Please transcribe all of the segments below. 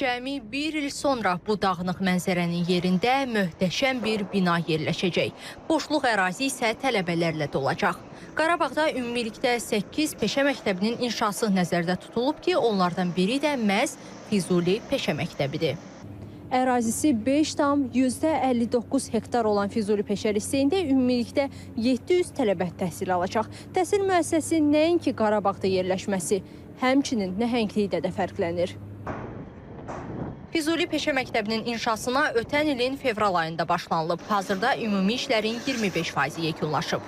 Cəmi bir il sonra bu dağınıq mənzərənin yerində möhtəşəm bir bina yerləşəcək. Boşluq ərazi isə tələbələrlə dolacaq. Qarabağda ümumilikdə 8 peşə məktəbinin inşası nəzərdə tutulub ki, onlardan biri də məhz Füzuli Peşə Məktəbidir. Ərazisi 5,59 hektar olan Füzuli Peşə Liseyində ümumilikdə 700 tələbə təhsil alacaq. Təhsil müəssisəsi nəinki Qarabağda yerləşməsi, həmçinin nəhəngliyi də fərqlənir. Füzuli Peşə Məktəbinin inşasına ötən ilin fevral ayında başlanılıb. Hazırda ümumi işlərin 25% yekunlaşıb.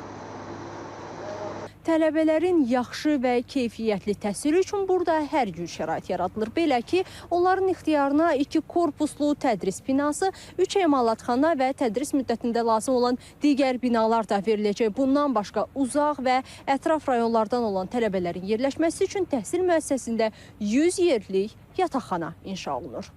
Tələbələrin yaxşı və keyfiyyətli təhsili üçün burada hər cür şərait yaradılır. Belə ki, onların ixtiyarına 2 korpuslu tədris binası, 3 emalatxana və tədris müddətində lazım olan digər binalar da veriləcək. Bundan başqa uzaq və ətraf rayonlardan olan tələbələrin yerləşməsi üçün təhsil müəssisəsində 100 yerlik yataqxana inşa olunur.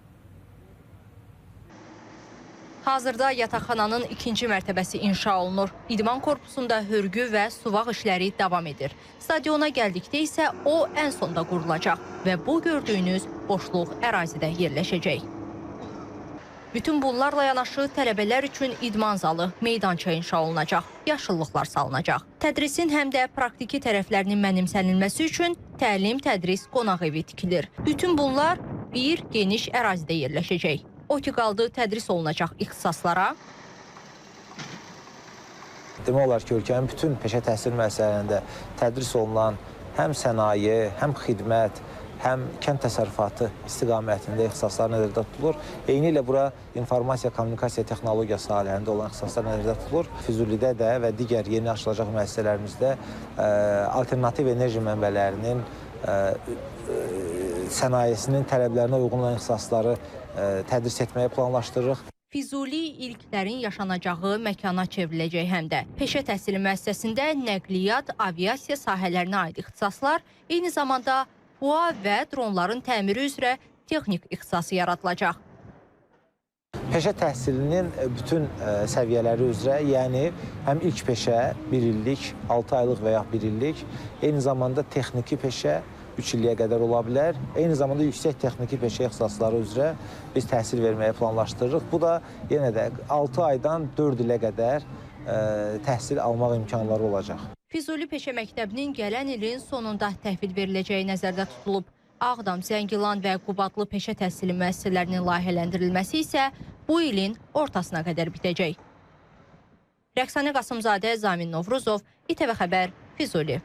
Hazırda yataqxananın 2-ci mərtəbəsi inşa olunur. İdman korpusunda hörgü və suvaq işləri davam edir. Stadiona gəldikdə isə o ən sonda qurulacaq və bu gördüyünüz boşluq ərazidə yerləşəcək. Bütün bunlarla yanaşı tələbələr üçün idman zalı, meydança inşa olunacaq, yaşıllıqlar salınacaq. Tədrisin həm də praktiki tərəflərinin mənimsənilməsi üçün təlim-tədris qonaq evi tikilir. Bütün bunlar bir geniş ərazidə yerləşəcək. O ki qaldı tədris olunacaq ixtisaslara. Demək olar ki, ölkənin bütün peşə təhsil müəssisələrində tədris olunan həm sənaye, həm xidmət, həm kənd təsərrüfatı istiqamətində ixtisaslar nəzərdə tutulur. Eyni ilə bura informasiya, kommunikasiya texnologiya sahələrində olan ixtisaslar nəzərdə tutulur. Füzulidə də və digər yeni açılacaq müəssisələrimizdə alternativ enerji mənbələrinin sənayesinin tələblərinə uyğun olan ixtisasları tədris etməyi planlaşdırırıq. Füzuli ilklərin yaşanacağı məkana çevriləcək həm də. Peşə təhsili müəssisəsində nəqliyyat, aviasiya sahələrinə aid ixtisaslar, eyni zamanda hava və dronların təmiri üzrə texnik ixtisası yaradılacaq. Peşə təhsilinin bütün səviyyələri üzrə, yəni həm ilk peşə 1 illik, 6 aylıq və ya 1 illik, eyni zamanda texniki peşə 3 illiyə qədər ola bilər. Eyni zamanda yüksək texniki peşə ixtisasları üzrə biz təhsil verməyi planlaşdırırıq. Bu da yenə də 6 aydan 4 ilə qədər təhsil almaq imkanları olacaq. Füzuli Peşə Məktəbinin gələn ilin sonunda təhvil veriləcəyi nəzərdə tutulub. Ağdam, Zəngilan və Qubadlı peşə təhsili müəssisələrinin layihələndirilməsi isə bu ilin ortasına qədər bitəcək. Rəqsanə Qasımzadə, Zamin Novruzov, İTV Xəbər, Füzuli.